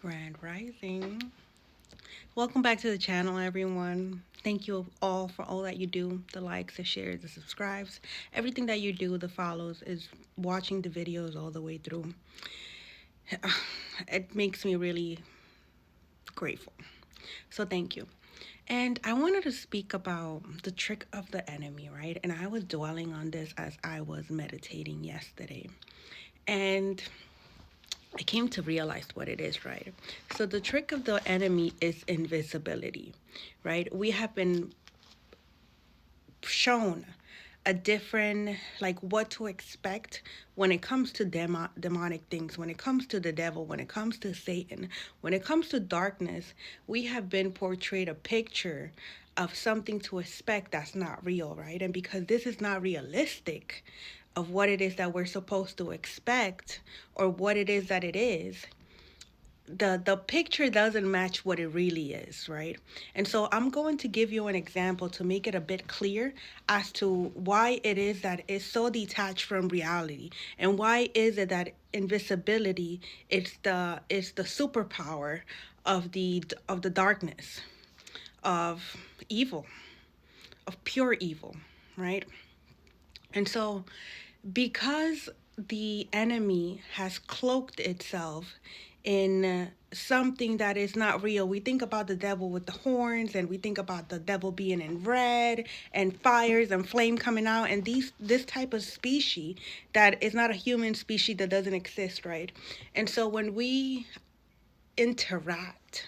Grand Rising. Welcome back to the channel, everyone. Thank you all for all that you do, the likes, the shares, the subscribes, everything that you do, the follows, is watching the videos all the way through. It makes me really grateful. So thank you. And I wanted to speak about the trick of the enemy, right? And I was dwelling on this as I was meditating yesterday. And I came to realize what it is, right? So the trick of the enemy is invisibility, right? We have been shown a different, like, what to expect when it comes to demonic things, when it comes to the devil, when it comes to Satan, when it comes to darkness. We have been portrayed a picture of something to expect that's not real, right? And because this is not realistic of what it is that we're supposed to expect or what it is that it is, the picture doesn't match what it really is, right? And so I'm going to give you an example to make it a bit clear as to why it is that it's so detached from reality, and why is it that invisibility is the superpower of the darkness, of evil, of pure evil, right? And so, because the enemy has cloaked itself in something that is not real, we think about the devil with the horns, and we think about the devil being in red and fires and flame coming out, and this type of species that is not a human species, that doesn't exist, right? And so when we interact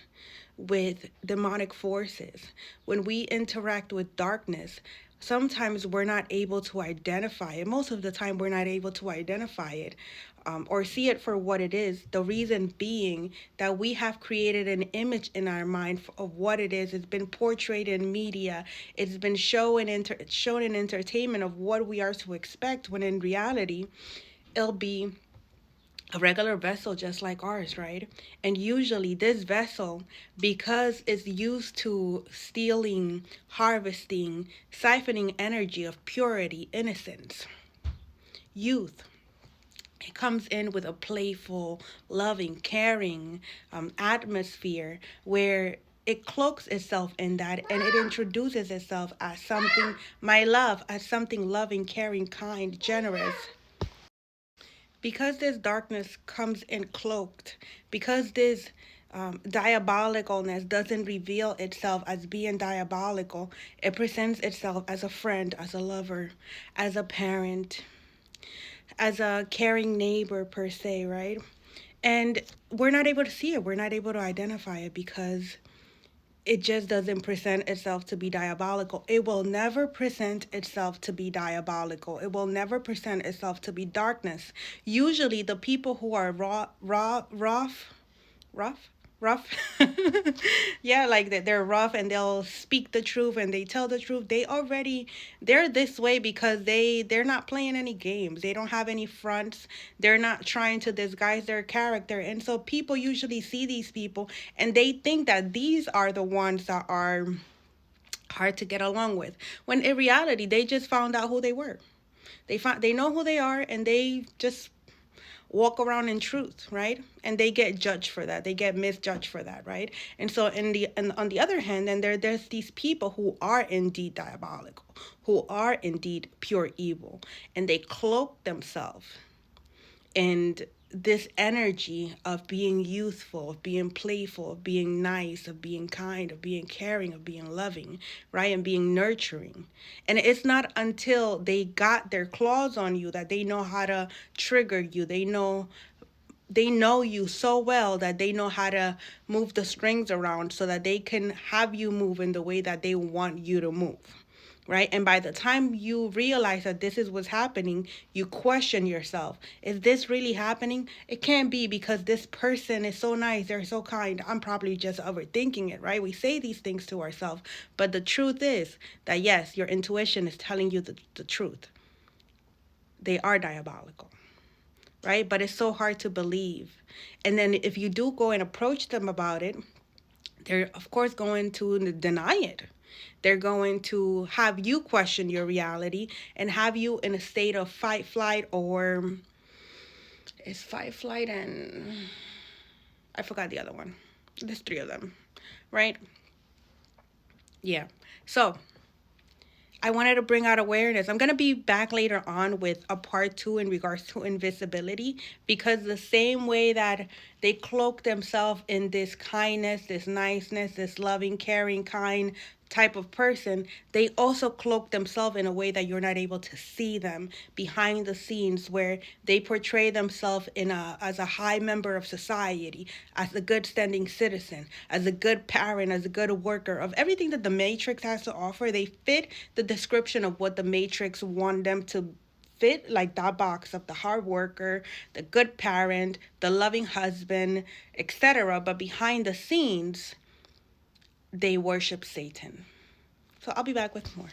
with demonic forces, when we interact with darkness, sometimes we're not able to identify it. Most of the time, we're not able to identify it, or see it for what it is. The reason being that we have created an image in our mind of what it is. It's been portrayed in media. It's been shown in entertainment of what we are to expect, when in reality, it'll be a regular vessel just like ours, right? And usually this vessel, because it's used to stealing, harvesting, siphoning energy of purity, innocence, youth, it comes in with a playful, loving, caring atmosphere where it cloaks itself in that, and it introduces itself as something, my love, as something loving, caring, kind, generous. Because this darkness comes in cloaked, because this diabolicalness doesn't reveal itself as being diabolical, it presents itself as a friend, as a lover, as a parent, as a caring neighbor, per se, right? And we're not able to see it, we're not able to identify it, because it just doesn't present itself to be diabolical. It will never present itself to be diabolical. It will never present itself to be darkness. Usually, the people who are rough, rough, yeah, like that, they're rough and they'll speak the truth and they tell the truth. They're this way because they're not playing any games. They don't have any fronts. They're not trying to disguise their character. And so people usually see these people and they think that these are the ones that are hard to get along with, when in reality they just found out who they were. They know who they are, and they just walk around in truth, right? And they get judged for that. They get misjudged for that, right? And so, and on the other hand, then there's these people who are indeed diabolical, who are indeed pure evil, and they cloak themselves, and this energy of being youthful, of being playful, of being nice, of being kind, of being caring, of being loving, right? And being nurturing. And it's not until they got their claws on you that they know how to trigger you. They know you so well that they know how to move the strings around so that they can have you move in the way that they want you to move, right? And by the time you realize that this is what's happening, you question yourself. Is this really happening? It can't be, because this person is so nice, they're so kind. I'm probably just overthinking it, right? We say these things to ourselves. But the truth is that, yes, your intuition is telling you the truth. They are diabolical, right? But it's so hard to believe. And then if you do go and approach them about it, they're of course going to deny it. They're going to have you question your reality and have you in a state of fight, flight, or is fight, flight, and I forgot the other one. There's three of them, right? Yeah. So I wanted to bring out awareness. I'm going to be back later on with a part two in regards to invisibility, because the same way that they cloak themselves in this kindness, this niceness, this loving, caring, kind type of person, they also cloak themselves in a way that you're not able to see them behind the scenes, where they portray themselves in a as a high member of society, as a good standing citizen, as a good parent, as a good worker, of everything that the Matrix has to offer. They fit the description of what the Matrix want them to fit, like that box of the hard worker, the good parent, the loving husband, etc. But behind the scenes, they worship Satan. So I'll be back with more.